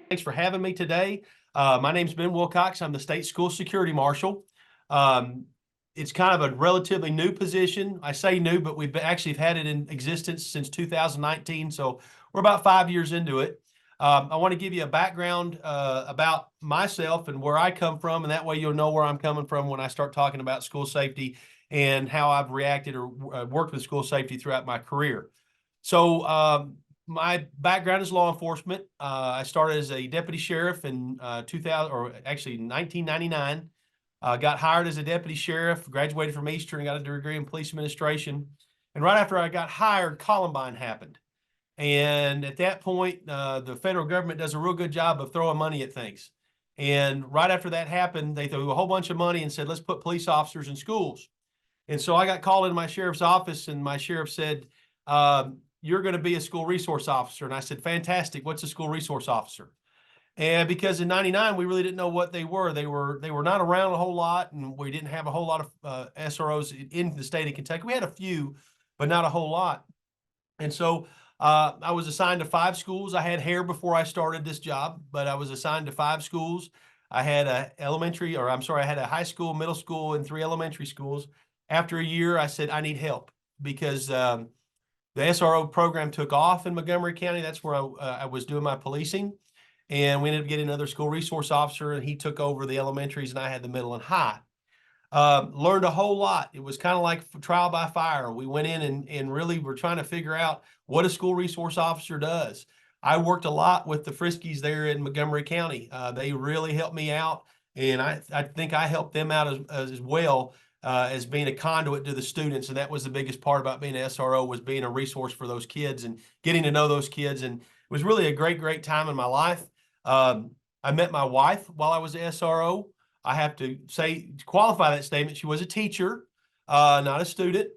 Thanks for having me today. My name's Ben Wilcox. I'm the State School Security Marshal. Um, it's kind of a relatively new position. I say new, but we've actually had it in existence since 2019, so we're about 5 years into it. I want to give you a background about myself and where I come from, and that way you'll know where I'm coming from when I start talking about school safety and how I've reacted or worked with school safety throughout my career. So, my background is law enforcement. I started as a deputy sheriff in 2000, or actually 1999. Got hired as a deputy sheriff, graduated from Eastern, got a degree in police administration. And right after I got hired, Columbine happened. And at that point, the federal government does a real good job of throwing money at things. And right after that happened, they threw a whole bunch of money and said, let's put police officers in schools. And so I got called into my sheriff's office, and my sheriff said, you're going to be a school resource officer. And I said, fantastic. What's a school resource officer? And because in '99, we really didn't know what they were. They were not around a whole lot, and we didn't have a whole lot of SROs in the state of Kentucky. We had a few, but not a whole lot. And so I was assigned to 5 schools. I had hair before I started this job, but I was assigned to 5 schools. I had I had a high school, middle school, and 3 elementary schools. After a year, I said, I need help because the SRO program took off in Montgomery County. That's where I was doing my policing. And we ended up getting another school resource officer, and he took over the elementaries, and I had the middle and high. Learned a whole lot. It was kind of like trial by fire. We went in and really were trying to figure out what a school resource officer does. I worked a lot with the Friskies there in Montgomery County. They really helped me out, and I think I helped them out as well as being a conduit to the students. And that was the biggest part about being an SRO, was being a resource for those kids and getting to know those kids. And it was really a great time in my life. I met my wife while I was an SRO. I have to say, to qualify that statement, she was a teacher, not a student.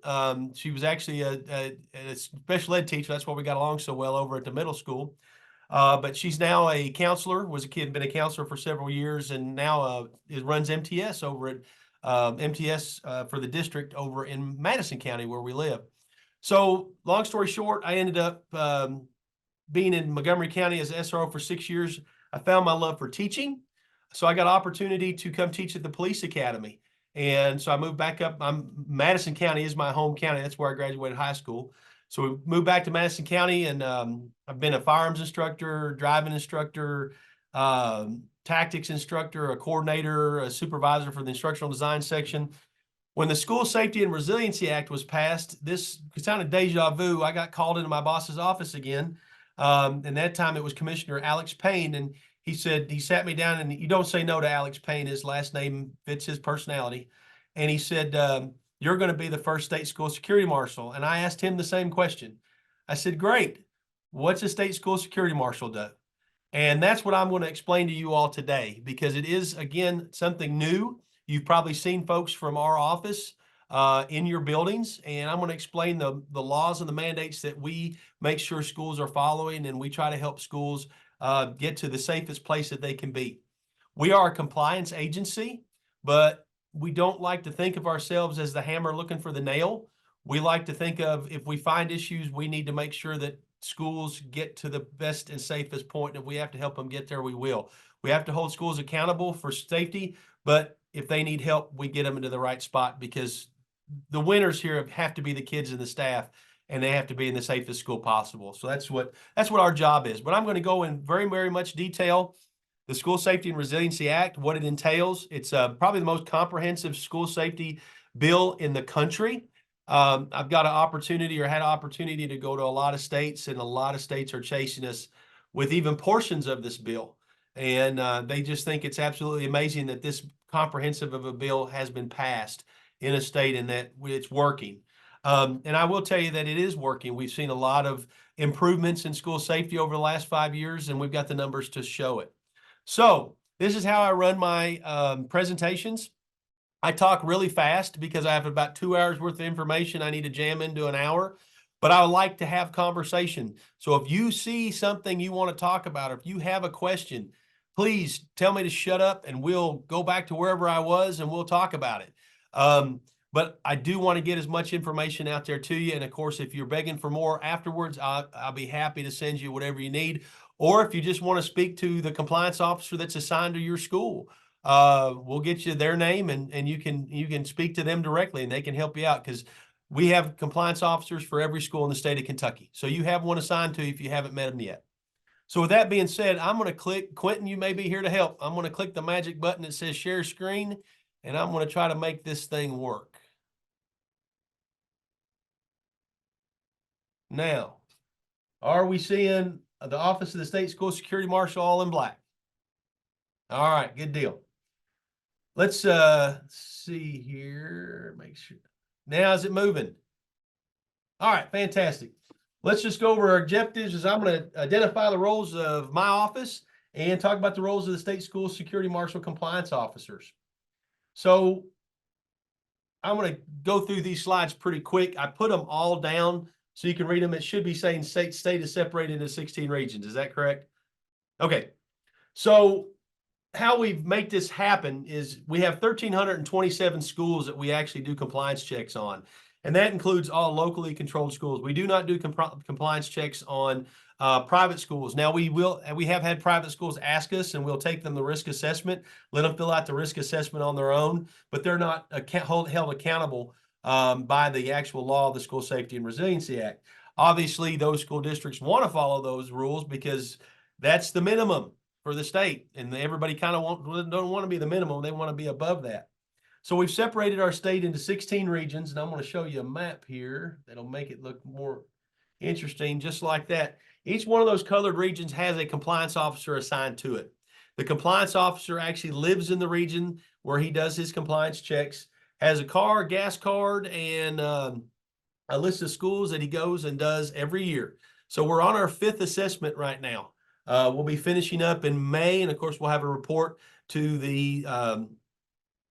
She was actually a special ed teacher. That's why we got along so well over at the middle school. But she's now a counselor, been a counselor for several years, and now runs MTS over at MTS for the district over in Madison County, where we live. So long story short, I ended up being in Montgomery County as SRO for 6 years. I found my love for teaching. So I got an opportunity to come teach at the police academy. And so I moved back up. Madison County is my home county. That's where I graduated high school. So we moved back to Madison County, and I've been a firearms instructor, driving instructor, tactics instructor, a coordinator, a supervisor for the instructional design section. When the School Safety and Resiliency Act was passed, this sounded deja vu. I got called into my boss's office again. And that time it was Commissioner Alex Payne, and he sat me down, and you don't say no to Alex Payne. His last name fits his personality. And he said, you're going to be the first State School Security Marshal. And I asked him the same question. I said, great. What's a State School Security Marshal do? And that's what I'm going to explain to you all today, because it is, again, something new. You've probably seen folks from our office in your buildings, and I'm going to explain the laws and the mandates that we make sure schools are following, and we try to help schools get to the safest place that they can be. We are a compliance agency, but we don't like to think of ourselves as the hammer looking for the nail. We like to think of, if we find issues, we need to make sure that schools get to the best and safest point. And if we have to help them get there, we will. We have to hold schools accountable for safety, but if they need help, we get them into the right spot, because the winners here have to be the kids and the staff, and they have to be in the safest school possible. So that's what our job is. But I'm going to go in very much detail. The School Safety and Resiliency Act, what it entails. It's probably the most comprehensive school safety bill in the country. I've got an opportunity, or had an opportunity, to go to a lot of states, and a lot of states are chasing us with even portions of this bill. And they just think it's absolutely amazing that this comprehensive of a bill has been passed in a state, and that it's working. And I will tell you that it is working. We've seen a lot of improvements in school safety over the last 5 years, and we've got the numbers to show it. So this is how I run my presentations. I talk really fast because I have about 2 hours worth of information I need to jam into an hour, but I like to have conversation. So if you see something you want to talk about, or if you have a question, please tell me to shut up, and we'll go back to wherever I was, and we'll talk about it. but I do want to get as much information out there to you. And of course, if you're begging for more afterwards, I'll be happy to send you whatever you need. Or if you just want to speak to the compliance officer that's assigned to your school, we'll get you their name, and you can speak to them directly, and they can help you out, because we have compliance officers for every school in the state of Kentucky. So you have one assigned to you if you haven't met them yet. So with that being said, I'm going to click, Quentin, you may be here to help. I'm going to click the magic button that says share screen, and I'm going to try to make this thing work. Now, are we seeing the Office of the State School Security Marshal all in black? All right, good deal. Let's see here, make sure. Now, is it moving? All right, fantastic. Let's just go over our objectives. As I'm going to identify the roles of my office and talk about the roles of the State School Security Marshal compliance officers. So I'm going to go through these slides pretty quick. I put them all down so you can read them. It should be saying state is separated into 16 regions. Is that correct? Okay. So how we make this happen is we have 1,327 schools that we actually do compliance checks on. And that includes all locally controlled schools. We do not do compliance checks on private schools. Now, we have had private schools ask us, and we'll take them the risk assessment, let them fill out the risk assessment on their own, but they're not held accountable by the actual law of the School Safety and Resiliency Act. Obviously, those school districts want to follow those rules because that's the minimum for the state, and everybody kind of don't want to be the minimum. They want to be above that. So we've separated our state into 16 regions, and I'm going to show you a map here that'll make it look more interesting, just like that. Each one of those colored regions has a compliance officer assigned to it. The compliance officer actually lives in the region where he does his compliance checks, has a car, gas card, and a list of schools that he goes and does every year. So we're on our 5th assessment right now. We'll be finishing up in May, and of course, we'll have a report to the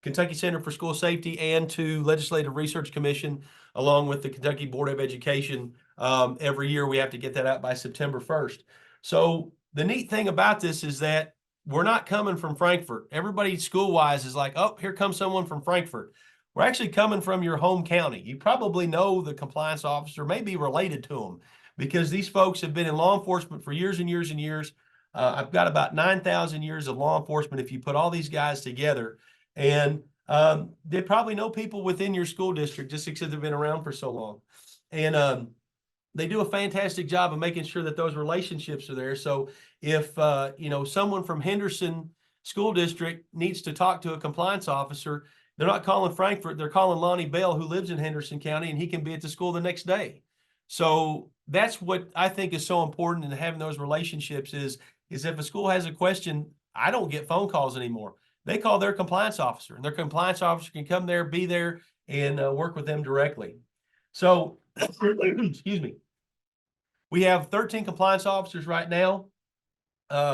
Kentucky Center for School Safety and to Legislative Research Commission, along with the Kentucky Board of Education. Every year we have to get that out by September 1st. So the neat thing about this is that we're not coming from Frankfort. Everybody school-wise is like, oh, here comes someone from Frankfort. We're actually coming from your home county. You probably know the compliance officer, may be related to them, because these folks have been in law enforcement for years and years and years. I've got about 9,000 years of law enforcement if you put all these guys together. And they probably know people within your school district just because they've been around for so long. And they do a fantastic job of making sure that those relationships are there. So if someone from Henderson School District needs to talk to a compliance officer, they're not calling Frankfort, they're calling Lonnie Bell, who lives in Henderson County, and he can be at the school the next day. So that's what I think is so important in having those relationships is if a school has a question, I don't get phone calls anymore. They call their compliance officer, and their compliance officer can come there, be there, and work with them directly. So, excuse me. We have 13 compliance officers right now.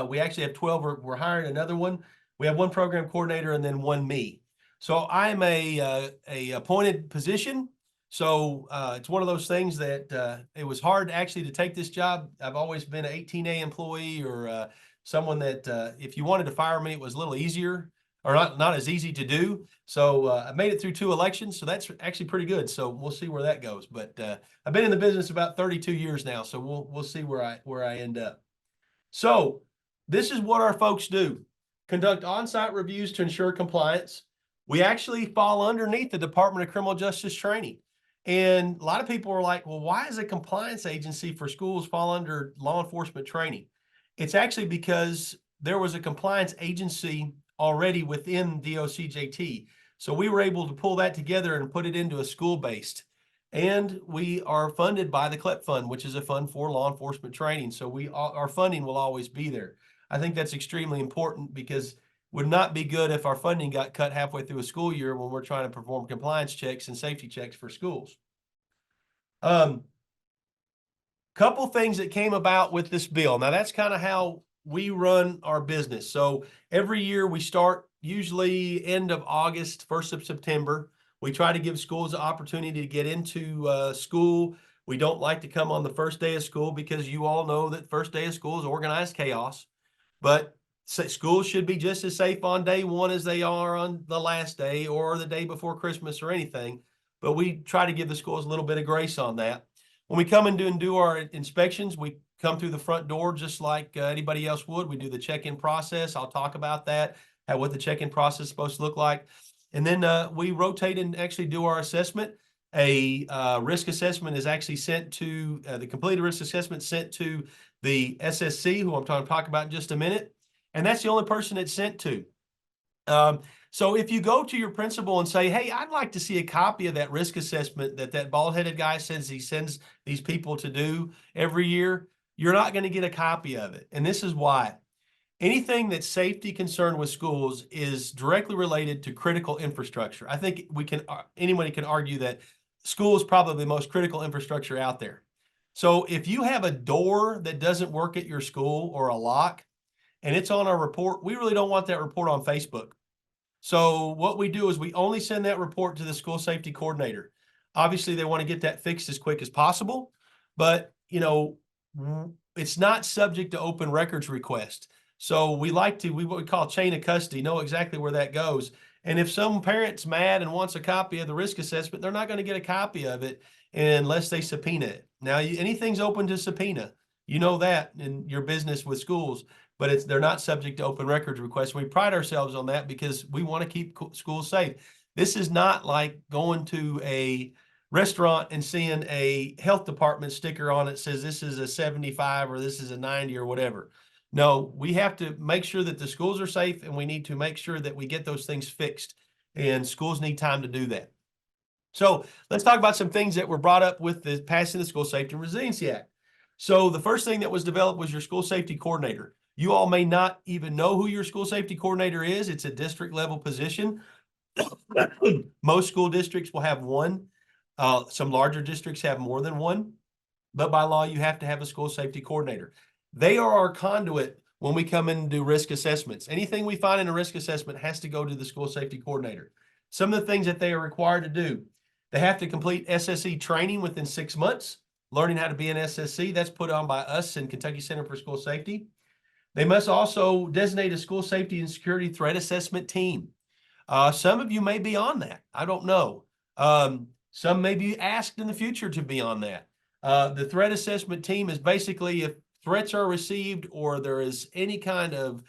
We actually have 12. We're hiring another one. We have one program coordinator and then one me. So I'm a appointed position. So it's one of those things that it was hard actually to take this job. I've always been an 18A employee, or someone that if you wanted to fire me, it was a little easier, or not as easy to do. So I made it through 2 elections, so that's actually pretty good. So we'll see where that goes. But I've been in the business about 32 years now, so we'll see where I end up. So this is what our folks do: conduct on-site reviews to ensure compliance. We actually fall underneath the Department of Criminal Justice Training. And a lot of people are like, well, why is a compliance agency for schools fall under law enforcement training? It's actually because there was a compliance agency already within DOCJT. So we were able to pull that together and put it into a school-based. And we are funded by the CLEP Fund, which is a fund for law enforcement training. So our funding will always be there. I think that's extremely important, because it would not be good if our funding got cut halfway through a school year when we're trying to perform compliance checks and safety checks for schools. Couple things that came about with this bill. Now, that's kind of how we run our business. So every year we start usually end of August, 1st of September. We try to give schools the opportunity to get into school. We don't like to come on the first day of school, because you all know that first day of school is organized chaos. But schools should be just as safe on day 1 as they are on the last day or the day before Christmas or anything. but we try to give the schools a little bit of grace on that. When we come in and do our inspections, we come through the front door just like anybody else would. We do the check-in process. I'll talk about that, what the check-in process is supposed to look like. And then we rotate and actually do our assessment. A risk assessment is actually sent to, the completed risk assessment sent to the SSC, who I'm going to talk about in just a minute. And that's the only person it's sent to. So if you go to your principal and say, hey, I'd like to see a copy of that risk assessment that bald-headed guy says he sends these people to do every year, you're not going to get a copy of it. And this is why. Anything that's safety concerned with schools is directly related to critical infrastructure. I think anybody can argue that school is probably the most critical infrastructure out there. So if you have a door that doesn't work at your school or a lock, and it's on our report, we really don't want that report on Facebook. So what we do is we only send that report to the school safety coordinator. Obviously, they want to get that fixed as quick as possible, but it's not subject to open records request. So we what we call chain of custody, know exactly where that goes. And if some parent's mad and wants a copy of the risk assessment, they're not going to get a copy of it unless they subpoena it. Now, anything's open to subpoena. You know that in your business with schools, but they're not subject to open records requests. We pride ourselves on that because we want to keep schools safe. This is not like going to a restaurant and seeing a health department sticker on it says this is a 75 or this is a 90 or whatever. No, we have to make sure that the schools are safe, and we need to make sure that we get those things fixed, and schools need time to do that. So let's talk about some things that were brought up with the passing the School Safety and Resiliency Act. So the first thing that was developed was your school safety coordinator. You all may not even know who your school safety coordinator is. It's a district level position. Most school districts will have one. Some larger districts have more than one, but by law, you have to have a school safety coordinator. They are our conduit when we come in and do risk assessments. Anything we find in a risk assessment has to go to the school safety coordinator. Some of the things that they are required to do, they have to complete SSC training within 6 months, learning how to be an SSC. That's put on by us in Kentucky Center for School Safety. They must also designate a school safety and security threat assessment team. Some of you may be on that. I don't know. Some may be asked in the future to be on that. The threat assessment team is basically if threats are received or there is any kind of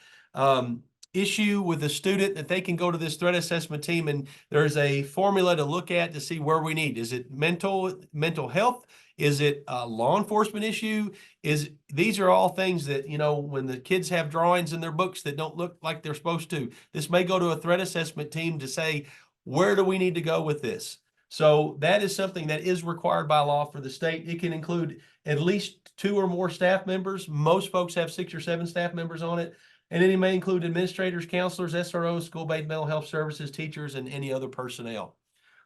issue with a student, that they can go to this threat assessment team, and there's a formula to look at to see where we need. Is it mental health? Is it a law enforcement issue? These are all things that, when the kids have drawings in their books that don't look like they're supposed to, this may go to a threat assessment team to say, where do we need to go with this? So that is something that is required by law for the state. It can include at least 2 or more staff members. Most folks have 6 or 7 staff members on it. And then it may include administrators, counselors, SROs, school-based mental health services, teachers, and any other personnel.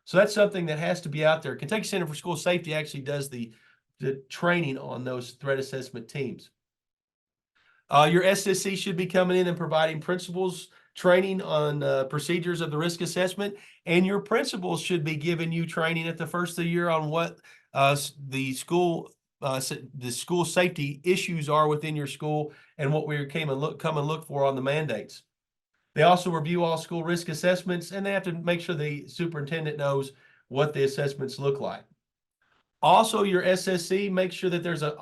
So that's something that has to be out there. Kentucky Center for School Safety actually does the training on those threat assessment teams. Your SSC should be coming in and providing principals training on procedures of the risk assessment, and your principals should be giving you training at the first of the year on what the school safety issues are within your school and what we come and look for on the mandates. They also review all school risk assessments, and they have to make sure the superintendent knows what the assessments look like. Also, your SSC makes sure that there's an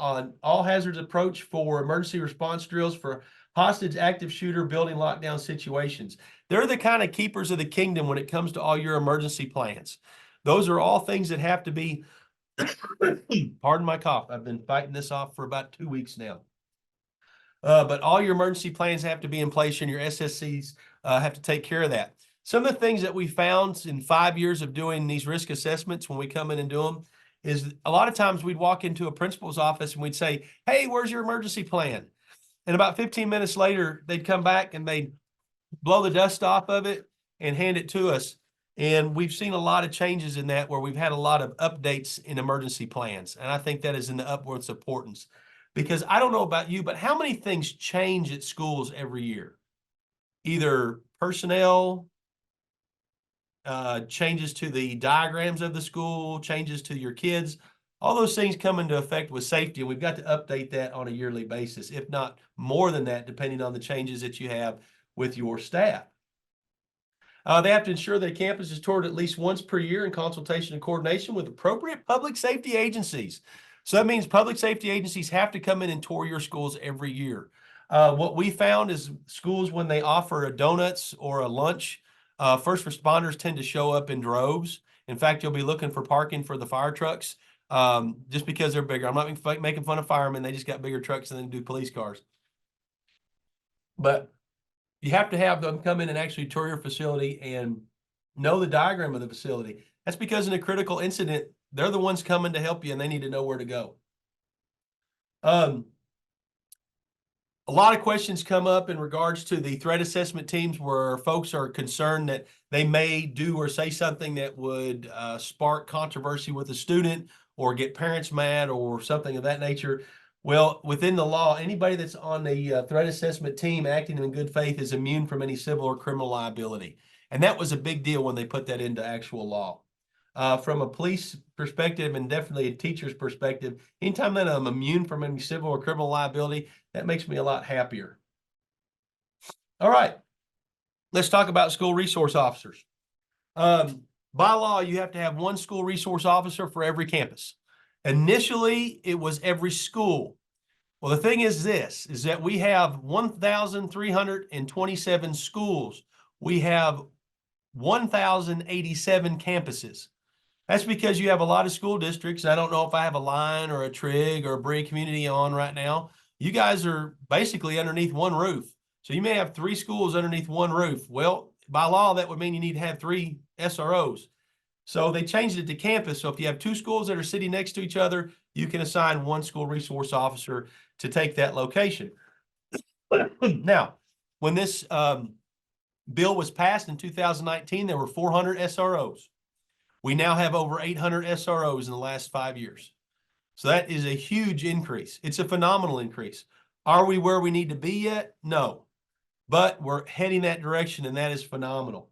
all hazards approach for emergency response drills for hostage, active shooter, building lockdown situations. They're the kind of keepers of the kingdom when it comes to all your emergency plans. Those are all things that have to be, pardon my cough, I've been fighting this off for about 2 weeks now. But all your emergency plans have to be in place, and your SSCs have to take care of that. Some of the things that we found in 5 years of doing these risk assessments when we come in and do them is a lot of times we'd walk into a principal's office and we'd say, hey, where's your emergency plan? And about 15 minutes later, they'd come back and they'd blow the dust off of it and hand it to us. And we've seen a lot of changes in that, where we've had a lot of updates in emergency plans. And I think that is in the upwards importance, because I don't know about you, but how many things change at schools every year? Either personnel, changes to the diagrams of the school, changes to your kids, all those things come into effect with safety. And we've got to update that on a yearly basis, if not more than that, depending on the changes that you have with your staff. They have to ensure that campus is toured at least once per year in consultation and coordination with appropriate public safety agencies. So that means public safety agencies have to come in and tour your schools every year. What we found is schools, when they offer a donuts or a lunch, first responders tend to show up in droves. In fact, you'll be looking for parking for the fire trucks just because they're bigger. I'm not making fun of firemen. They just got bigger trucks than they do police cars. But you have to have them come in and actually tour your facility and know the diagram of the facility. That's because in a critical incident, they're the ones coming to help you and they need to know where to go. A lot of questions come up in regards to the threat assessment teams where folks are concerned that they may do or say something that would spark controversy with a student or get parents mad or something of that nature. Well, within the law, anybody that's on the threat assessment team acting in good faith is immune from any civil or criminal liability. And that was a big deal when they put that into actual law. From a police perspective and definitely a teacher's perspective, anytime that I'm immune from any civil or criminal liability, that makes me a lot happier. All right, let's talk about school resource officers. By law, you have to have one school resource officer for every campus. Initially, it was every school. Well, the thing is this, is that we have 1,327 schools. We have 1,087 campuses. That's because you have a lot of school districts. I don't know if I have a Line or a Trigg or a Bree community on right now. You guys are basically underneath one roof. So you may have 3 schools underneath one roof. Well, by law, that would mean you need to have 3 SROs. So they changed it to campus. So if you have 2 schools that are sitting next to each other, you can assign one school resource officer to take that location. Now, when this bill was passed in 2019, there were 400 SROs. We now have over 800 SROs in the last 5 years. So that is a huge increase. It's a phenomenal increase. Are we where we need to be yet? No, but we're heading that direction, and that is phenomenal.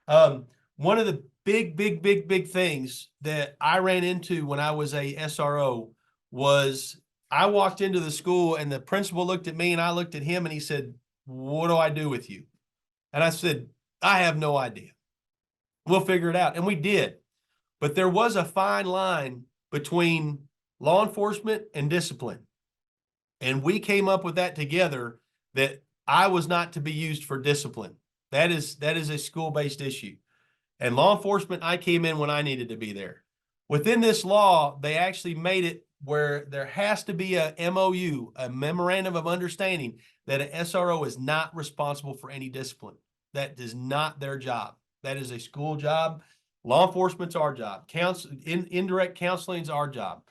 One of the big things that I ran into when I was a SRO was I walked into the school and the principal looked at me and I looked at him and he said, "What do I do with you?" And I said, "I have no idea. We'll figure it out." And we did. But there was a fine line between law enforcement and discipline. And we came up with that together, that I was not to be used for discipline. That is a school-based issue. And law enforcement, I came in when I needed to be there. Within this law, they actually made it where there has to be a MOU, a memorandum of understanding, that an SRO is not responsible for any discipline. That is not their job. That is a school job. Law enforcement's our job. Indirect counseling is our job.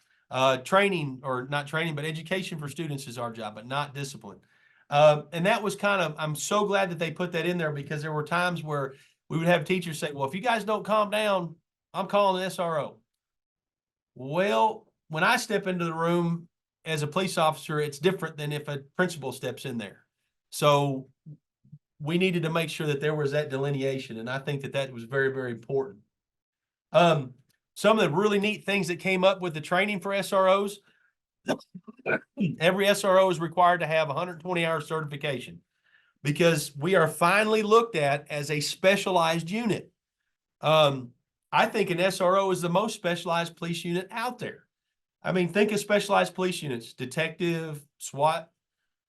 Training, or not training, but education for students is our job, but not discipline. And that was I'm so glad that they put that in there, because there were times where we would have teachers say, "Well, if you guys don't calm down, I'm calling an SRO." Well, when I step into the room as a police officer, it's different than if a principal steps in there. So we needed to make sure that there was that delineation. And I think that that was very important. Some of the really neat things that came up with the training for SROs, every SRO is required to have 120-hour certification, because we are finally looked at as a specialized unit. I think an SRO is the most specialized police unit out there. I mean, think of specialized police units: detective, SWAT,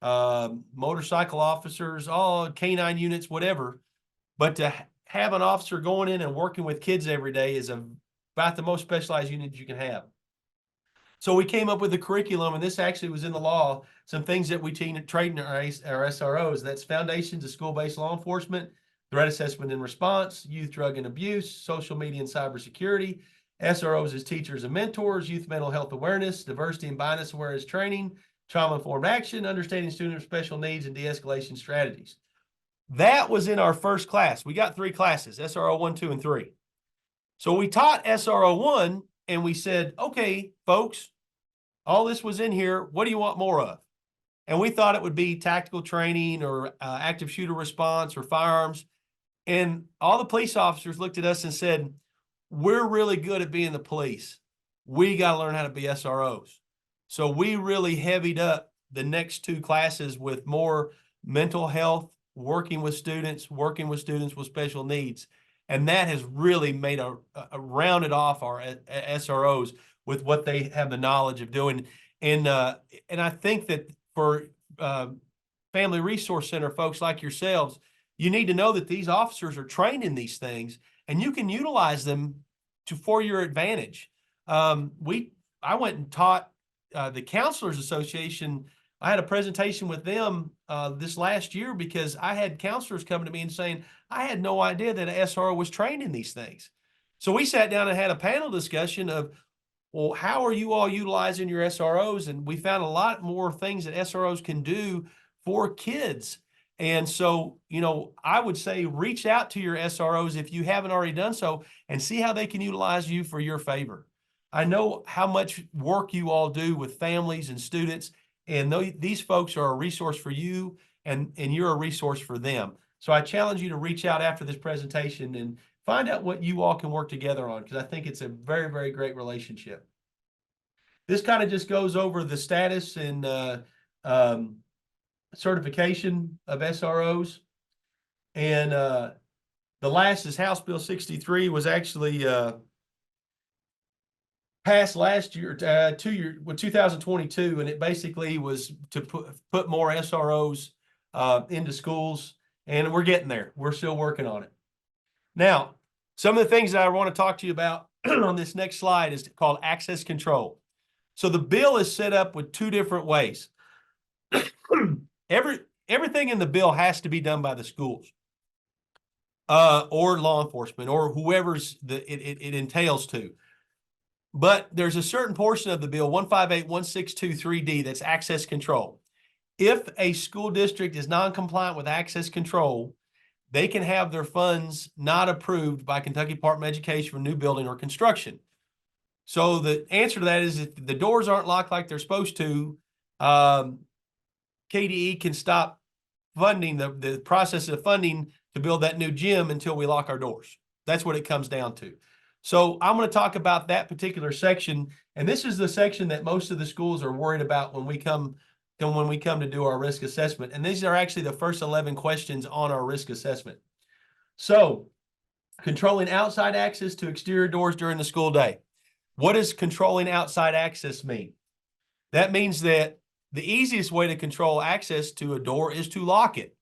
motorcycle officers, all canine units, whatever. But to have an officer going in and working with kids every day is about the most specialized unit you can have. So we came up with a curriculum, and this actually was in the law, some things that we train our SROs. That's foundations of school-based law enforcement, threat assessment and response, youth drug and abuse, social media and cybersecurity, SROs as teachers and mentors, youth mental health awareness, diversity and bias awareness training, trauma-informed action, understanding student with special needs, and de-escalation strategies. That was in our first class. We got 3 classes, SRO 1, 2, and 3. So we taught SRO 1, and we said, "Okay, folks, all this was in here. What do you want more of?" And we thought it would be tactical training or active shooter response or firearms. And all the police officers looked at us and said, "We're really good at being the police. We got to learn how to be SROs." So we really heavied up the next 2 classes with more mental health, working with students with special needs. And that has really made a rounded off our SROs with what they have the knowledge of doing. And I think that for Family Resource Center folks like yourselves, you need to know that these officers are trained in these things, and you can utilize them for your advantage. I went and taught the Counselors Association. I had a presentation with them this last year because I had counselors coming to me and saying, I had no idea that an SRO was trained in these things. So we sat down and had a panel discussion of, well, how are you all utilizing your SROs? And we found a lot more things that SROs can do for kids. And so, you know, I would say reach out to your SROs if you haven't already done so and see how they can utilize you for your favor. I know how much work you all do with families and students, and these folks are a resource for you, and you're a resource for them. So I challenge you to reach out after this presentation and find out what you all can work together on, because I think it's a very, very great relationship. This kind of just goes over the status and certification of SROs. And the last is House Bill 63 was actually passed last year, 2022, and it basically was to put more SROs into schools, and we're getting there. We're still working on it. Now, some of the things that I want to talk to you about on this next slide is called access control. So the bill is set up with two different ways. Everything in the bill has to be done by the schools or law enforcement or whoever's it entails to. But there's a certain portion of the bill, 1581623D, that's access control. If a school district is non-compliant with access control, they can have their funds not approved by Kentucky Department of Education for new building or construction. So the answer to that is if the doors aren't locked like they're supposed to, KDE can stop funding the process of funding to build that new gym until we lock our doors. That's what it comes down to. So I'm going to talk about that particular section, and this is the section that most of the schools are worried about when we come to do our risk assessment. And these are actually the first 11 questions on our risk assessment. So, controlling outside access to exterior doors during the school day. What does controlling outside access mean? That means that the easiest way to control access to a door is to lock it.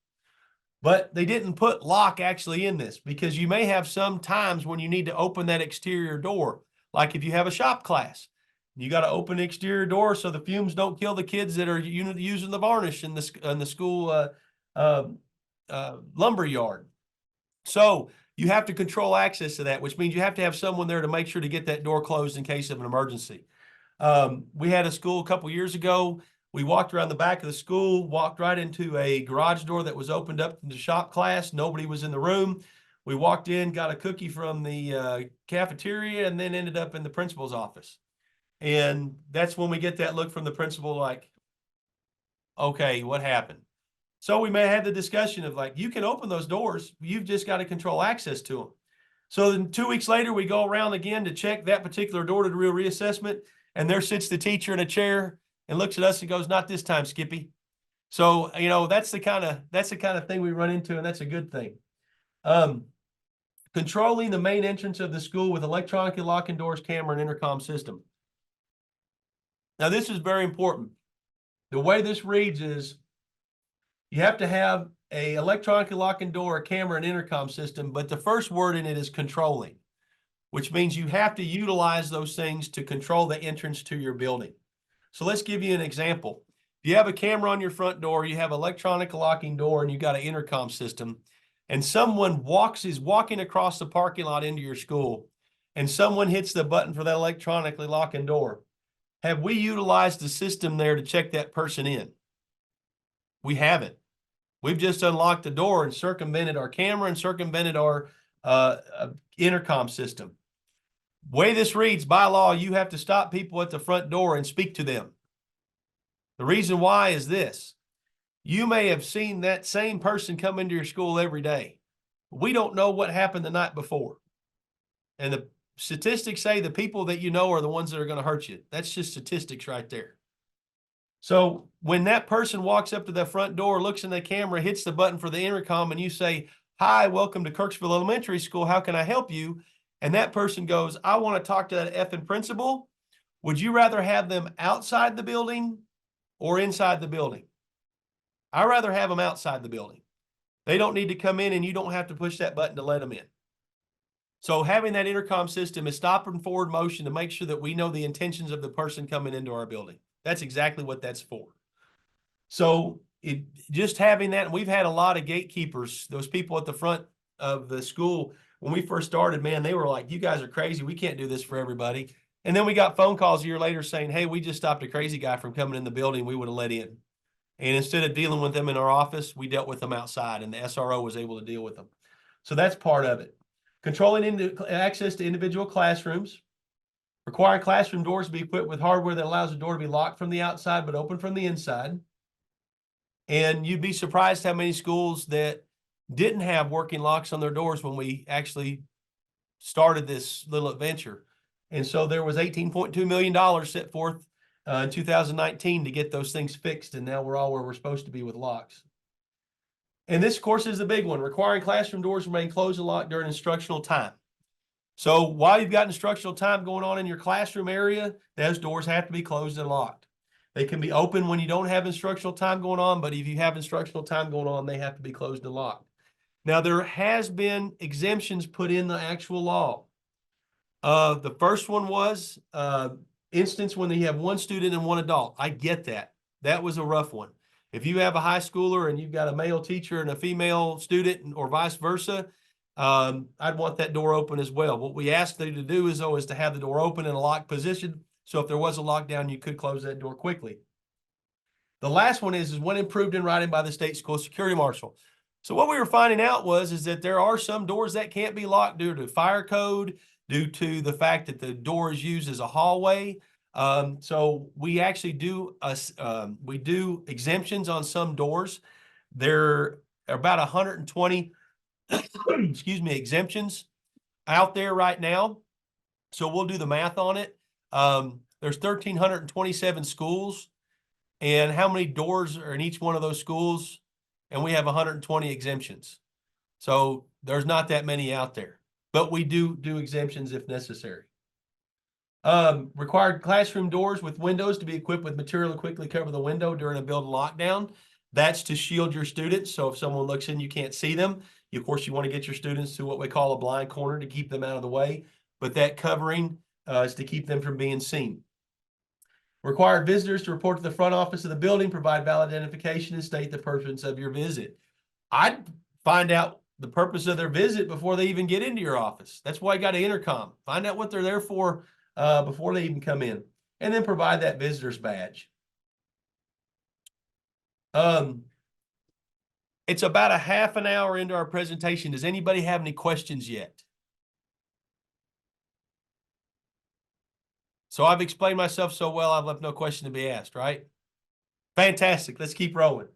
But they didn't put lock actually in this, because you may have some times when you need to open that exterior door. Like if you have a shop class, you got to open the exterior door so the fumes don't kill the kids that are using the varnish in the school lumber yard. So you have to control access to that, which means you have to have someone there to make sure to get that door closed in case of an emergency. We had a school a couple years ago. We walked around the back of the school, walked right into a garage door that was opened up in the shop class. Nobody was in the room. We walked in, got a cookie from the cafeteria, and then ended up in the principal's office. And that's when we get that look from the principal like, okay, what happened? So we may have the discussion of like, you can open those doors, you've just got to control access to them. So then 2 weeks later, we go around again to check that particular door to do a reassessment, and there sits the teacher in a chair and looks at us and goes, not this time, Skippy. So, you know, that's the kind of thing we run into, and that's a good thing. Controlling the main entrance of the school with electronically locking doors, camera, and intercom system. Now, this is very important. The way this reads is you have to have a electronically locking door, a camera, and intercom system, but the first word in it is controlling, which means you have to utilize those things to control the entrance to your building. So let's give you an example. If you have a camera on your front door, you have electronic locking door, and you got an intercom system, and someone is walking across the parking lot into your school, and someone hits the button for that electronically locking door. Have we utilized the system there to check that person in? We haven't. We've just unlocked the door and circumvented our camera and circumvented our intercom system. Way this reads, by law, you have to stop people at the front door and speak to them. The reason why is this. You may have seen that same person come into your school every day. We don't know what happened the night before. And the statistics say the people that you know are the ones that are going to hurt you. That's just statistics right there. So when that person walks up to the front door, looks in the camera, hits the button for the intercom, and you say, "Hi, welcome to Kirksville Elementary School. How can I help you?" And that person goes, "I want to talk to that effing principal." Would you rather have them outside the building or inside the building? I'd rather have them outside the building. They don't need to come in and you don't have to push that button to let them in. So having that intercom system is stop and forward motion to make sure that we know the intentions of the person coming into our building. That's exactly what that's for. So just having that, and we've had a lot of gatekeepers, those people at the front of the school. When we first started, man, they were like, "You guys are crazy. We can't do this for everybody." And then we got phone calls a year later saying, "Hey, we just stopped a crazy guy from coming in the building we would have let in." And instead of dealing with them in our office, we dealt with them outside, and the SRO was able to deal with them. So that's part of it. Controlling access to individual classrooms. Requiring classroom doors to be equipped with hardware that allows the door to be locked from the outside but open from the inside. And you'd be surprised how many schools that didn't have working locks on their doors when we actually started this little adventure. And so there was $18.2 million set forth in 2019 to get those things fixed. And now we're all where we're supposed to be with locks. And this, of course, is the big one, requiring classroom doors to remain closed and locked during instructional time. So while you've got instructional time going on in your classroom area, those doors have to be closed and locked. They can be open when you don't have instructional time going on, but if you have instructional time going on, they have to be closed and locked. Now, there has been exemptions put in the actual law. The first one was instance when you have one student and one adult. I get that. That was a rough one. If you have a high schooler and you've got a male teacher and a female student or vice versa, I'd want that door open as well. What we asked you to do is to have the door open in a locked position. So if there was a lockdown, you could close that door quickly. The last one is when approved in writing by the State School Security Marshal. So what we were finding out is that there are some doors that can't be locked due to fire code, due to the fact that the door is used as a hallway. So we actually do exemptions on some doors. There are about 120 excuse me, exemptions out there right now. So we'll do the math on it. There's 1,327 schools, and how many doors are in each one of those schools? And we have 120 exemptions. So there's not that many out there, but we do exemptions if necessary. Required classroom doors with windows to be equipped with material to quickly cover the window during a building lockdown. That's to shield your students. So if someone looks in, you can't see them. Of course, you want to get your students to what we call a blind corner to keep them out of the way, but that covering is to keep them from being seen. Required visitors to report to the front office of the building, provide valid identification, and state the purpose of your visit. I'd find out the purpose of their visit before they even get into your office. That's why you got an intercom. Find out what they're there for before they even come in, and then provide that visitor's badge. It's about a half an hour into our presentation. Does anybody have any questions yet? So I've explained myself so well, I've left no question to be asked, right? Fantastic. Let's keep rolling.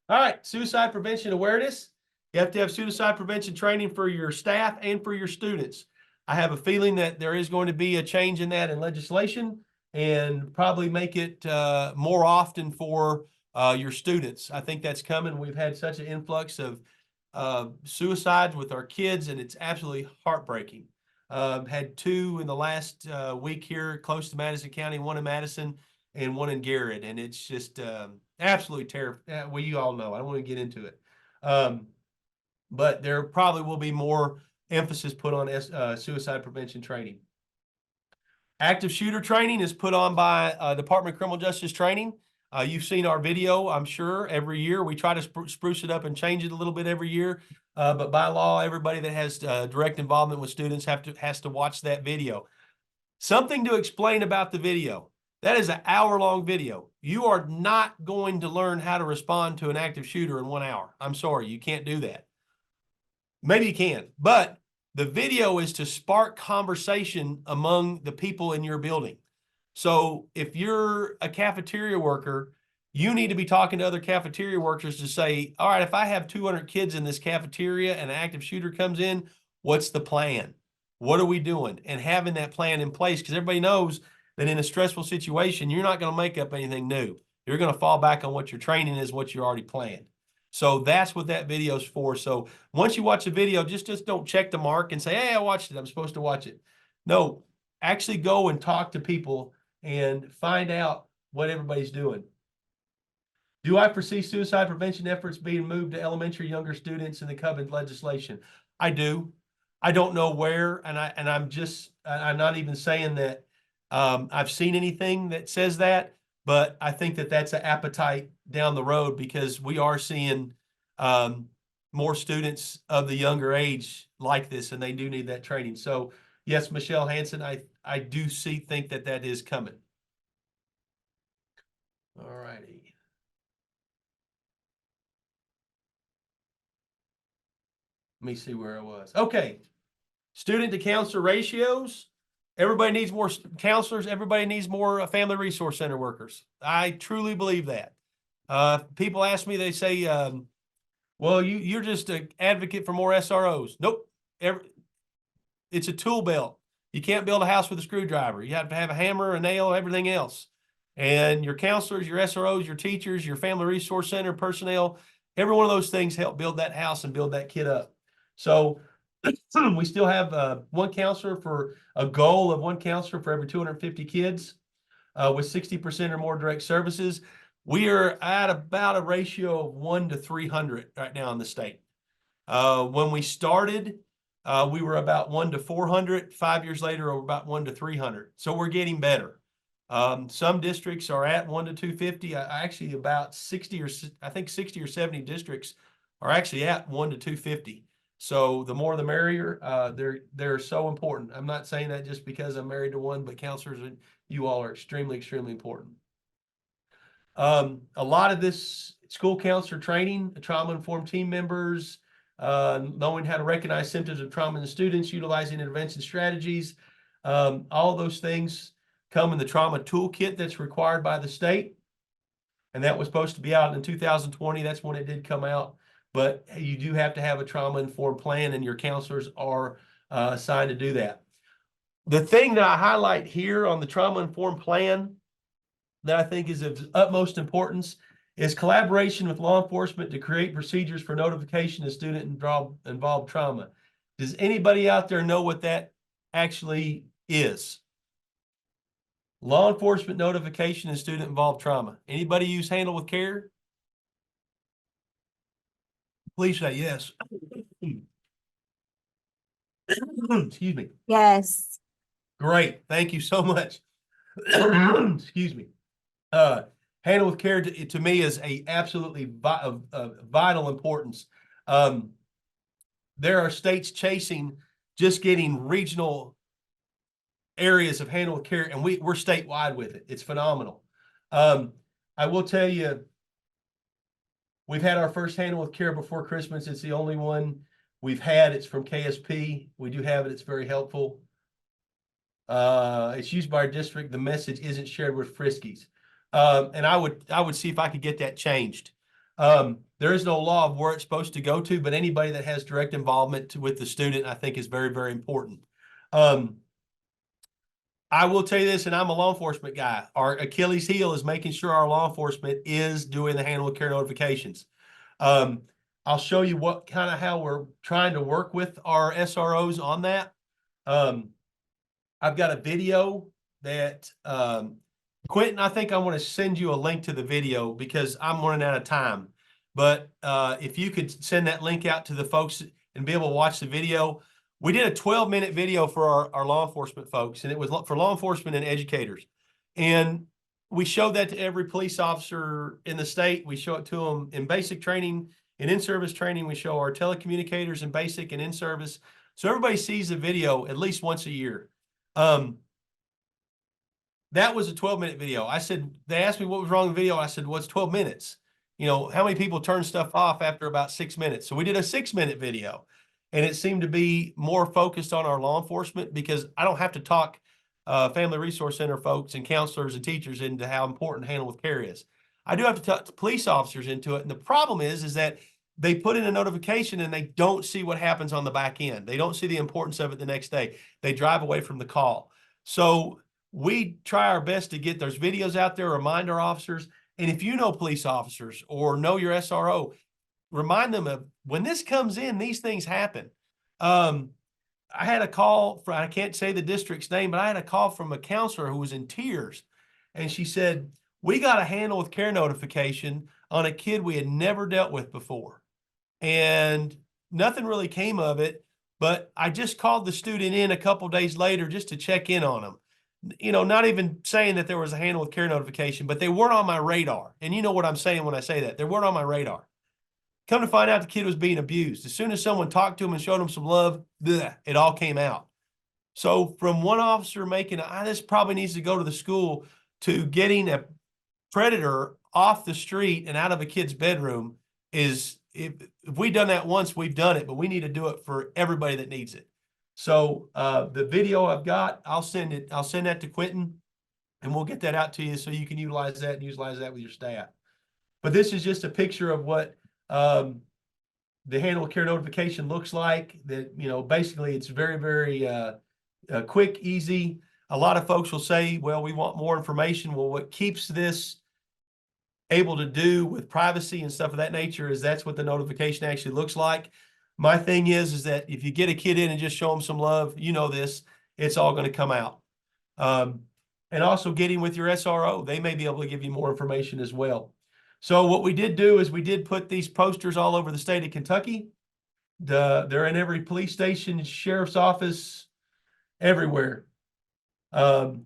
All right, suicide prevention awareness. You have to have suicide prevention training for your staff and for your students. I have a feeling that there is going to be a change in that in legislation and probably make it more often for your students. I think that's coming. We've had such an influx of suicides with our kids, and it's absolutely heartbreaking. Had two in the last week here close to Madison County, one in Madison and one in Garrett. And it's just absolutely terrible. Well, you all know, I don't want to get into it. But there probably will be more emphasis put on suicide prevention training. Active shooter training is put on by Department of Criminal Justice Training. You've seen our video, I'm sure, every year. We try to spruce it up and change it a little bit every year. But by law, everybody that has direct involvement with students has to watch that video. Something to explain about the video. That is an hour-long video. You are not going to learn how to respond to an active shooter in 1 hour. I'm sorry, you can't do that. Maybe you can, but the video is to spark conversation among the people in your building. So if you're a cafeteria worker, you need to be talking to other cafeteria workers to say, all right, if I have 200 kids in this cafeteria and an active shooter comes in, what's the plan? What are we doing? And having that plan in place, because everybody knows that in a stressful situation, you're not going to make up anything new. you're going to fall back on what your training is, what you already planned. So that's what that video is for. So once you watch a video, just don't check the mark and say, hey, I watched it, I'm supposed to watch it. No, actually go and talk to people and find out what everybody's doing. Do I foresee suicide prevention efforts being moved to elementary younger students in the covered legislation? I do. I don't know where, and I'm not even saying that I've seen anything that says that, but I think that that's an appetite down the road because we are seeing more students of the younger age like this, and they do need that training. So yes, Michelle Hansen, I do think that is coming. All righty. Let me see where I was. Okay. Student to counselor ratios. Everybody needs more counselors. Everybody needs more family resource center workers. I truly believe that. People ask me, they say, well, you're just an advocate for more SROs. Nope. It's a tool belt. You can't build a house with a screwdriver. You have to have a hammer, a nail, everything else. And your counselors, your SROs, your teachers, your family resource center personnel, every one of those things help build that house and build that kid up. So we still have one counselor for a goal of one counselor for every 250 kids with 60% or more direct services. We are at about a ratio of 1 to 300 right now in the state. When we started, we were about 1 to 400. 5 years later, we're about 1 to 300. So we're getting better. Some districts are at 1 to 250. Actually, about 60 or 70 districts are actually at 1 to 250. So the more the merrier. They're so important. I'm not saying that just because I'm married to one, but counselors and you all are extremely, extremely important. A lot of this school counselor training, trauma-informed team members, knowing how to recognize symptoms of trauma in the students, utilizing intervention strategies, all those things come in the trauma toolkit that's required by the state. And that was supposed to be out in 2020. That's when it did come out. But you do have to have a trauma-informed plan, and your counselors are assigned to do that. The thing that I highlight here on the trauma-informed plan that I think is of utmost importance is collaboration with law enforcement to create procedures for notification of student-involved trauma. Does anybody out there know what that actually is? Law enforcement notification of student-involved trauma. Anybody use Handle with Care? Please say yes. Excuse me. Yes. Great. Thank you so much. Excuse me. Handle with Care to me is a absolutely vital importance. There are states chasing just getting regional areas of Handle with Care, and we're statewide with it. It's phenomenal. I will tell you, we've had our first Handle with Care before Christmas. It's the only one we've had. It's from KSP. We do have it. It's very helpful. It's used by our district. The message isn't shared with Friskies. And I would see if I could get that changed. There is no law of where it's supposed to go to, but anybody that has direct involvement with the student, I think is very, very important. I will tell you this, and I'm a law enforcement guy. Our Achilles heel is making sure our law enforcement is doing the Handle with Care notifications. I'll show you how we're trying to work with our SROs on that. I've got a video that Quentin, I think I want to send you a link to the video because I'm running out of time. But if you could send that link out to the folks and be able to watch the video. We did a 12-minute video for our law enforcement folks, and it was for law enforcement and educators. And we showed that to every police officer in the state. We show it to them in basic training, in-service training. We show our telecommunicators in basic and in-service. So everybody sees the video at least once a year. That was a 12-minute video. They asked me what was wrong with the video. I said, well, it's 12 minutes. You know, how many people turn stuff off after about 6 minutes? So we did a 6-minute video. And it seemed to be more focused on our law enforcement because I don't have to talk family resource center folks and counselors and teachers into how important Handle with Care is. I do have to talk to police officers into it. And the problem is that they put in a notification and they don't see what happens on the back end. They don't see the importance of it the next day. They drive away from the call. So we try our best to get those videos out there, remind our officers. And if you know police officers or know your SRO, remind them of when this comes in, these things happen. I had a call from, I can't say the district's name, but I had a call from a counselor who was in tears. And she said, we got a handle with care notification on a kid we had never dealt with before. And nothing really came of it, but I just called the student in a couple days later just to check in on them. You know, not even saying that there was a handle with care notification, but they weren't on my radar. And you know what I'm saying when I say that. They weren't on my radar. Come to find out the kid was being abused. As soon as someone talked to him and showed him some love, it all came out. So from one officer making, this probably needs to go to the school, to getting a predator off the street and out of a kid's bedroom is, if we've done that once, we've done it, but we need to do it for everybody that needs it. So the video I've got, I'll send that to Quentin, and we'll get that out to you so you can utilize that with your staff. But this is just a picture of what the handle care notification looks like. That, you know, basically it's very, very quick, easy. A lot of folks will say, well, we want more information. Well, what keeps this able to do with privacy and stuff of that nature is that's what the notification actually looks like. My thing is that if you get a kid in and just show them some love, you know this, it's all going to come out. And also getting with your SRO, they may be able to give you more information as well. So what we did do is we did put these posters all over the state of Kentucky. They're in every police station, sheriff's office, everywhere. And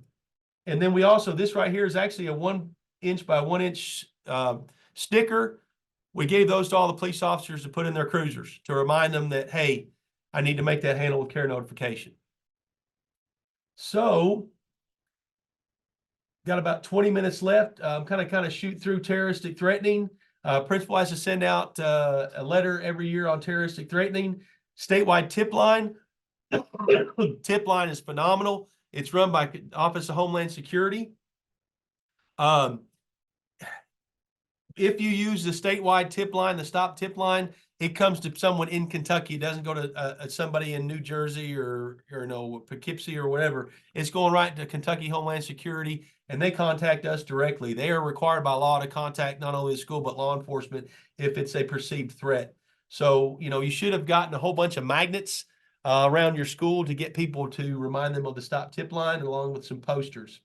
then we also, this right here is actually a 1 inch by 1 inch sticker. We gave those to all the police officers to put in their cruisers to remind them that, hey, I need to make that handle with care notification. So got about 20 minutes left. Kind of shoot through terroristic threatening. Principal has to send out a letter every year on terroristic threatening. Statewide tip line. Tip line is phenomenal. It's run by Office of Homeland Security. If you use the statewide tip line, the stop tip line, it comes to someone in Kentucky. It doesn't go to somebody in New Jersey or no, Poughkeepsie or whatever. It's going right to Kentucky Homeland Security, and they contact us directly. They are required by law to contact not only the school but law enforcement if it's a perceived threat. So, you know, you should have gotten a whole bunch of magnets around your school to get people to remind them of the stop tip line, along with some posters.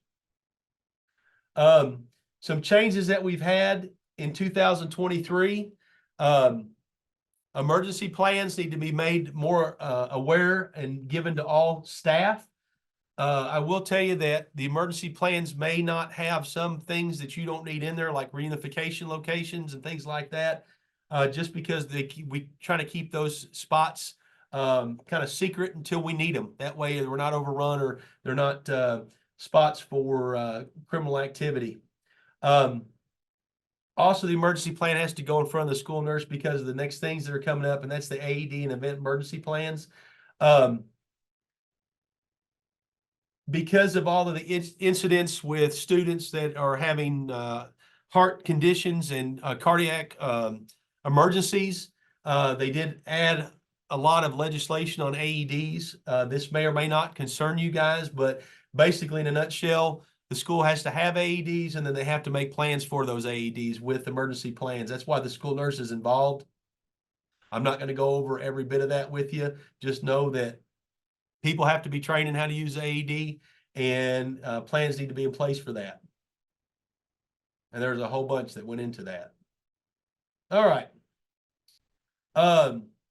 Some changes that we've had in 2023. Emergency plans need to be made more aware and given to all staff. I will tell you that the emergency plans may not have some things that you don't need in there, like reunification locations and things like that, just because we try to keep those spots kind of secret until we need them. That way we're not overrun or they're not spots for criminal activity. Also, the emergency plan has to go in front of the school nurse because of the next things that are coming up, and that's the AED and event emergency plans. Because of all of the incidents with students that are having heart conditions and cardiac emergencies, they did add a lot of legislation on AEDs. This may or may not concern you guys, but basically in a nutshell, the school has to have AEDs, and then they have to make plans for those AEDs with emergency plans. That's why the school nurse is involved. I'm not going to go over every bit of that with you. Just know that people have to be trained in how to use AED, and plans need to be in place for that. And there's a whole bunch that went into that. All right.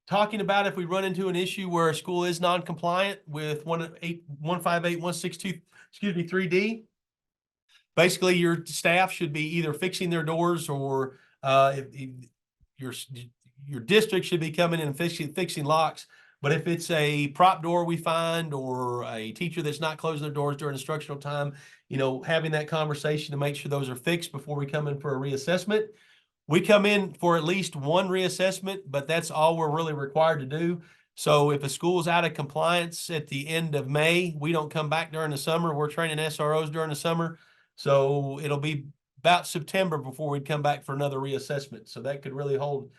Talking about if we run into an issue where a school is non-compliant with 158.162, 3D. Basically, your staff should be either fixing their doors or your district should be coming in and fixing locks. But if it's a prop door we find or a teacher that's not closing their doors during instructional time, you know, having that conversation to make sure those are fixed before we come in for a reassessment. We come in for at least one reassessment, but that's all we're really required to do. So if a school's out of compliance at the end of May, we don't come back during the summer. We're training SROs during the summer. So it'll be about September before we'd come back for another reassessment. So that could really hold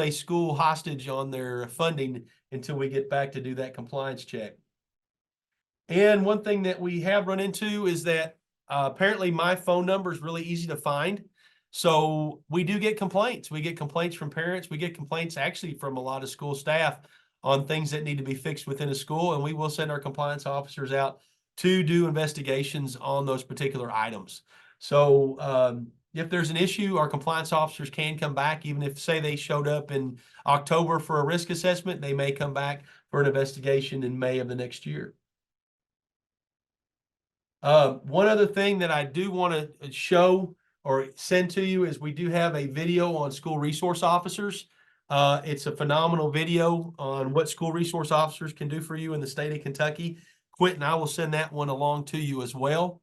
a school hostage on their funding until we get back to do that compliance check. And one thing that we have run into is that apparently my phone number is really easy to find. So we do get complaints. We get complaints from parents. We get complaints actually from a lot of school staff on things that need to be fixed within a school. And we will send our compliance officers out to do investigations on those particular items. So if there's an issue, our compliance officers can come back, even if, say, they showed up in October for a risk assessment, they may come back for an investigation in May of the next year. One other thing that I do want to show or send to you is we do have a video on school resource officers. It's a phenomenal video on what school resource officers can do for you in the state of Kentucky. Quentin, I will send that one along to you as well.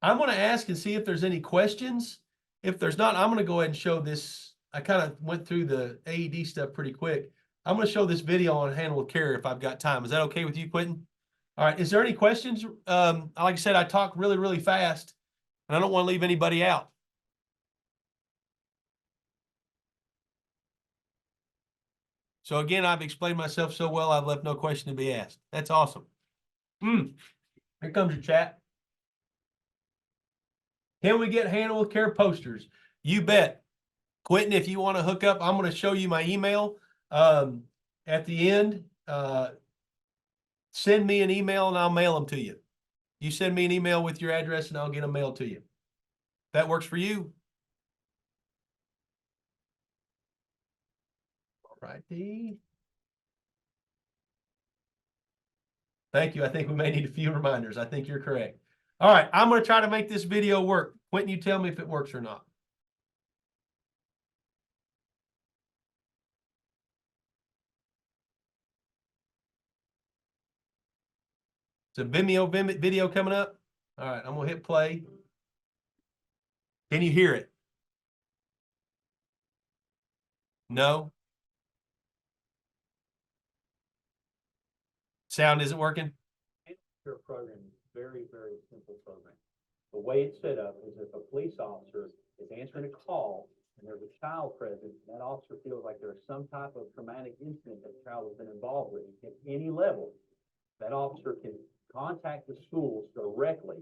I'm going to ask and see if there's any questions. If there's not, I'm going to go ahead and show this. I kind of went through the AED stuff pretty quick. I'm going to show this video on Handle with Care if I've got time. Is that okay with you, Quentin? All right. Is there any questions? Like I said, I talk really, really fast, and I don't want to leave anybody out. So again, I've explained myself so well, I've left no question to be asked. That's awesome. Here comes your chat. Can we get Handle with Care posters? You bet. Quentin, if you want to hook up, I'm going to show you my email at the end. Send me an email and I'll mail them to you. You send me an email with your address and I'll get them mailed to you. That works for you? All righty. Thank you. I think we may need a few reminders. I think you're correct. All right. I'm going to try to make this video work. Quentin, you tell me if it works or not. It's a Vimeo video coming up. All right. I'm going to hit play. Can you hear it? No? Sound isn't working? Your program is very, very simple program. The way it's set up is if a police officer is answering a call and there's a child present, that officer feels like there's some type of traumatic incident that the child has been involved with at any level, that officer can contact the schools directly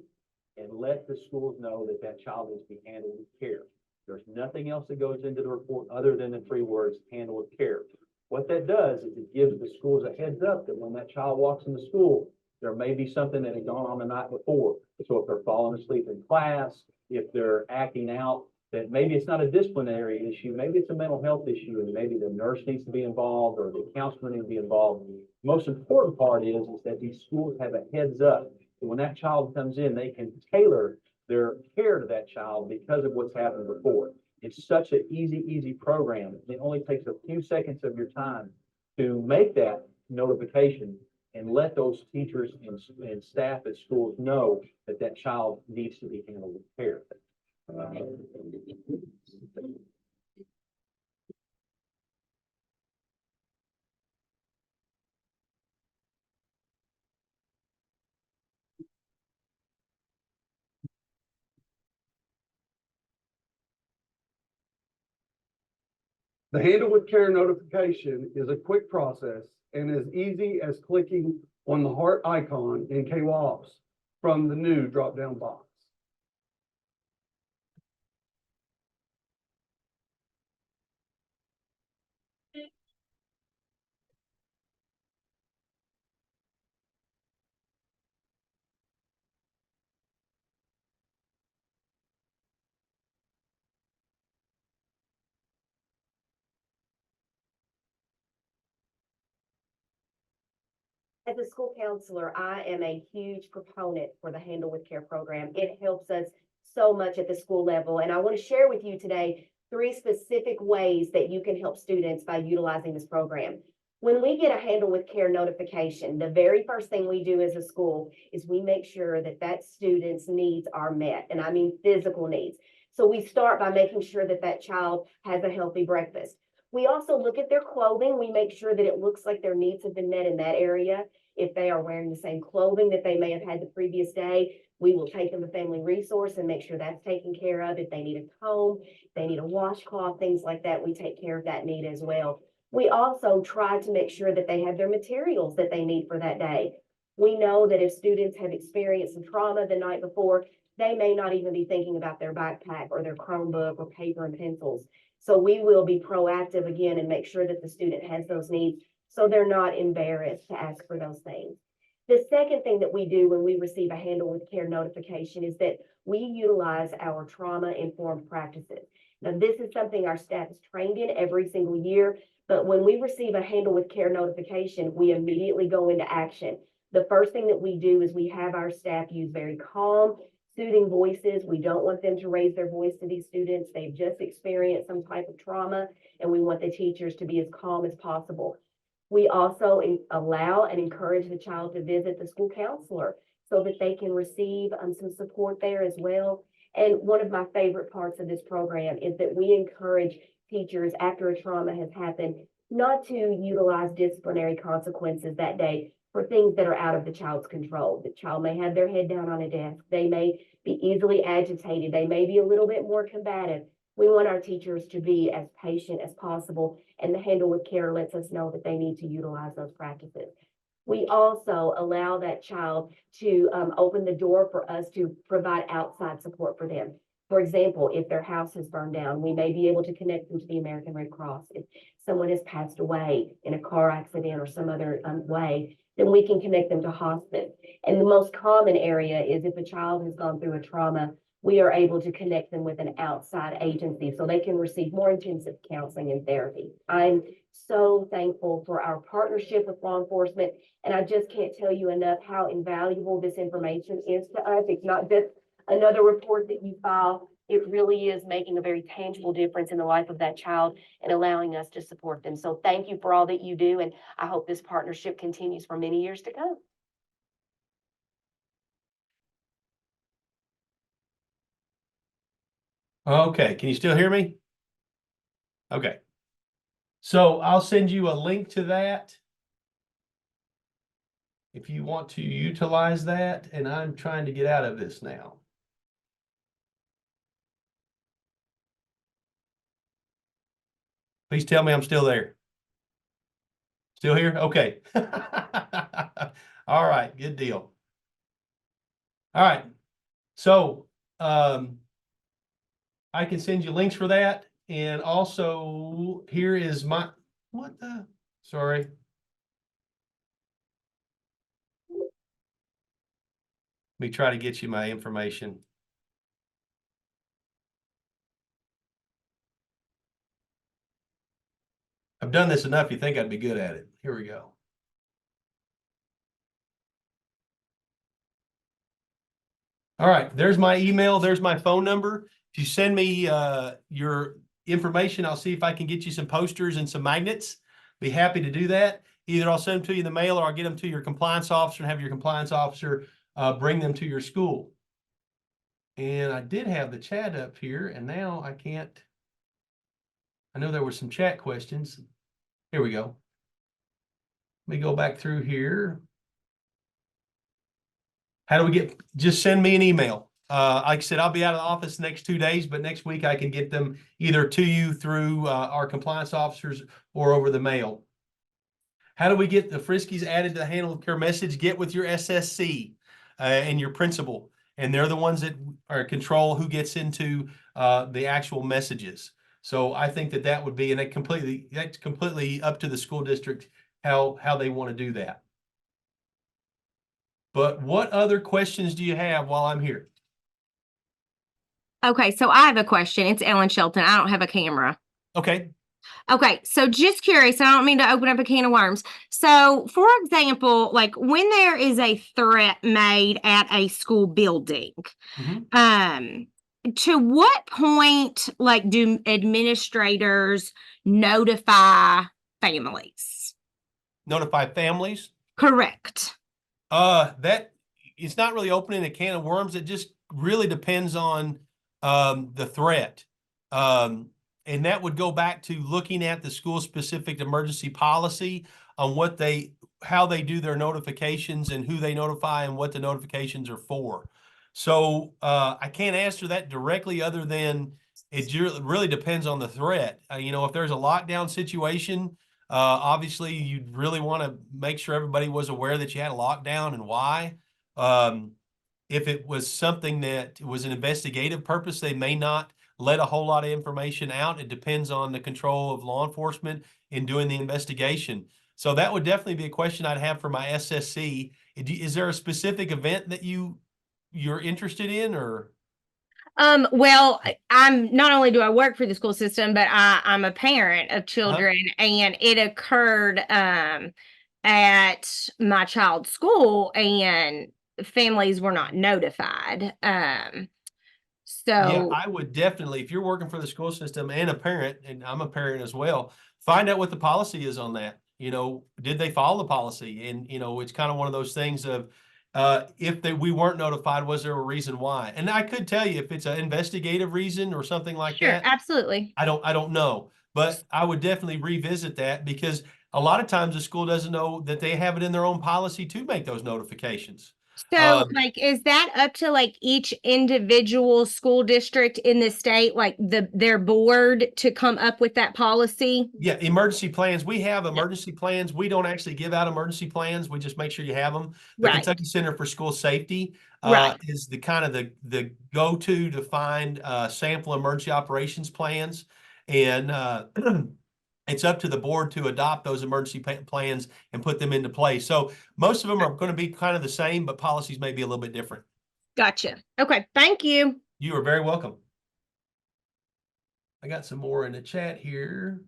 and let the schools know that that child needs to be handled with care. There's nothing else that goes into the report other than the 3 words, handle with care. What that does is it gives the schools a heads up that when that child walks into school, there may be something that had gone on the night before. So if they're falling asleep in class, if they're acting out, that maybe it's not a disciplinary issue, maybe it's a mental health issue, and maybe the nurse needs to be involved or the counselor needs to be involved. The most important part is that these schools have a heads up. And when that child comes in, they can tailor their care to that child because of what's happened before. It's such an easy program. It only takes a few seconds of your time to make that notification and let those teachers and staff at schools know that that child needs to be handled with care. The Handle with Care notification is a quick process and as easy as clicking on the heart icon in KWAPS from the new drop-down box. As a school counselor, I am a huge proponent for the Handle with Care program. It helps us so much at the school level. And I want to share with you today 3 specific ways that you can help students by utilizing this program. When we get a Handle with Care notification, the very first thing we do as a school is we make sure that that student's needs are met. And I mean physical needs. So we start by making sure that that child has a healthy breakfast. We also look at their clothing. We make sure that it looks like their needs have been met in that area. If they are wearing the same clothing that they may have had the previous day, we will take them to family resource and make sure that's taken care of. If they need a comb, if they need a washcloth, things like that, we take care of that need as well. We also try to make sure that they have their materials that they need for that day. We know that if students have experienced some trauma the night before, they may not even be thinking about their backpack or their Chromebook or paper and pencils. So we will be proactive again and make sure that the student has those needs so they're not embarrassed to ask for those things. The second thing that we do when we receive a handle with care notification is that we utilize our trauma-informed practices. Now, this is something our staff is trained in every single year, but when we receive a handle with care notification, we immediately go into action. The first thing that we do is we have our staff use very calm, soothing voices. We don't want them to raise their voice to these students. They've just experienced some type of trauma, and we want the teachers to be as calm as possible. We also allow and encourage the child to visit the school counselor so that they can receive some support there as well. And one of my favorite parts of this program is that we encourage teachers after a trauma has happened not to utilize disciplinary consequences that day for things that are out of the child's control. The child may have their head down on a desk. They may be easily agitated. They may be a little bit more combative. We want our teachers to be as patient as possible, and the handle with care lets us know that they need to utilize those practices. We also allow that child to open the door for us to provide outside support for them. For example, if their house has burned down, we may be able to connect them to the American Red Cross. If someone has passed away in a car accident or some other way, then we can connect them to hospice. And the most common area is if a child has gone through a trauma, we are able to connect them with an outside agency so they can receive more intensive counseling and therapy. I'm so thankful for our partnership with law enforcement, and I just can't tell you enough how invaluable this information is to us. It's not just another report that you file. It really is making a very tangible difference in the life of that child and allowing us to support them. So thank you for all that you do, and I hope this partnership continues for many years to come. Okay, can you still hear me? Okay. So I'll send you a link to that if you want to utilize that, and I'm trying to get out of this now. Please tell me I'm still there. Still here? Okay. All right, good deal. All right. So I can send you links for that. And also here is my, sorry. Let me try to get you my information. I've done this enough, you think I'd be good at it. Here we go. All right, there's my email, there's my phone number. If you send me your information, I'll see if I can get you some posters and some magnets. Be happy to do that. Either I'll send them to you in the mail or I'll get them to your compliance officer and have your compliance officer bring them to your school. And I did have the chat up here, and now I can't. I know there were some chat questions. Here we go. Let me go back through here. How do we get, just send me an email. Like I said, I'll be out of the office the next 2 days, but next week I can get them either to you through our compliance officers or over the mail. How do we get the Friskies added to the handle of care message? Get with your SSC and your principal, and they're the ones that are control who gets into the actual messages. So I think that that would be, and that's completely up to the school district how they want to do that. But what other questions do you have while I'm here? Okay, so I have a question. It's Ellen Shelton. I don't have a camera. Okay. Okay, so just curious, I don't mean to open up a can of worms. So, for example, like when there is a threat made at a school building, to what point, like, do administrators notify families? Notify families? Correct. That it's not really opening a can of worms. It just really depends on the threat. And that would go back to looking at the school specific emergency policy on how they do their notifications and who they notify and what the notifications are for. So I can't answer that directly other than it really depends on the threat. You know, if there's a lockdown situation, obviously you'd really want to make sure everybody was aware that you had a lockdown and why. If it was something that was an investigative purpose, they may not let a whole lot of information out. It depends on the control of law enforcement in doing the investigation. So that would definitely be a question I'd have for my SSC. Is there a specific event that you're interested in, or? Well, I'm not only do I work for the school system, but I'm a parent of Uh-huh. children, and it occurred at my child's school, and families were not notified. Yeah, So I would definitely, if you're working for the school system and a parent, and I'm a parent as well, find out what the policy is on that. Did they follow the policy? And, it's kind of one of those things of, if we weren't notified, was there a reason why? And I could tell you if it's an investigative reason or something like sure, that, absolutely. I don't know, but I would definitely revisit that because a lot of times the school doesn't know that they have it in their own policy to make those notifications. So, Um, like, is that up to like each individual school district in the state, like their board to come up with that policy? Yeah, emergency plans. We have Yeah. emergency plans. We don't actually give out emergency plans. We just make sure you have them. The Right, Kentucky Center for School Safety right. is the kind of the go-to to find sample emergency operations plans. And it's up to the board to adopt those emergency plans and put them into place. So most of them are going to be kind of the same, but policies may be a little bit different. Gotcha. Okay, thank you. You are very welcome. I got some more in the chat here.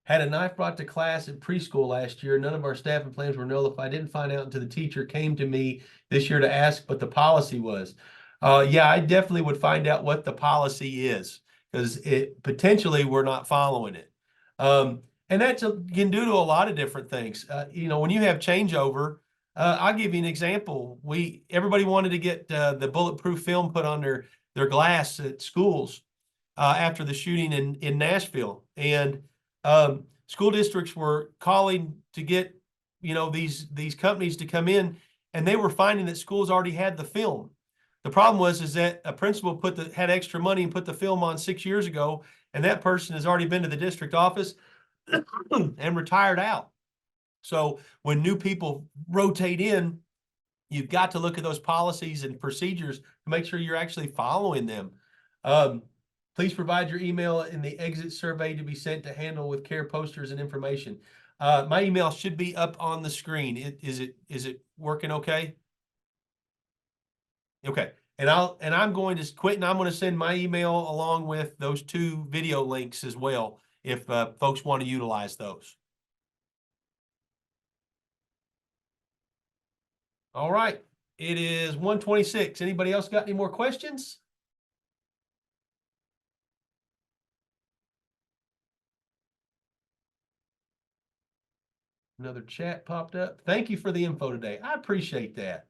Had a knife brought to class in preschool last year. None of our staff and plans were notified. I didn't find out until the teacher came to me this year to ask what the policy was. Yeah, I definitely would find out what the policy is because it potentially we're not following it. And that can do to a lot of different things. When you have changeover, I'll give you an example. Everybody wanted to get the bulletproof film put on their glass at schools after the shooting in Nashville, and school districts were calling to get, these companies to come in, and they were finding that schools already had the film. The problem is that a principal had extra money and put the film on 6 years ago, and that person has already been to the district office and retired out. So when new people rotate in, you've got to look at those policies and procedures to make sure you're actually following them. Please provide your email in the exit survey to be sent to handle with care posters and information. My email should be up on the screen. Is it working okay? Okay. And I'm going to quit, and I'm going to send my email along with those 2 video links as well if folks want to utilize those. All right. It is 1:26. Anybody else got any more questions? Another chat popped up. Thank you for the info today. I appreciate that.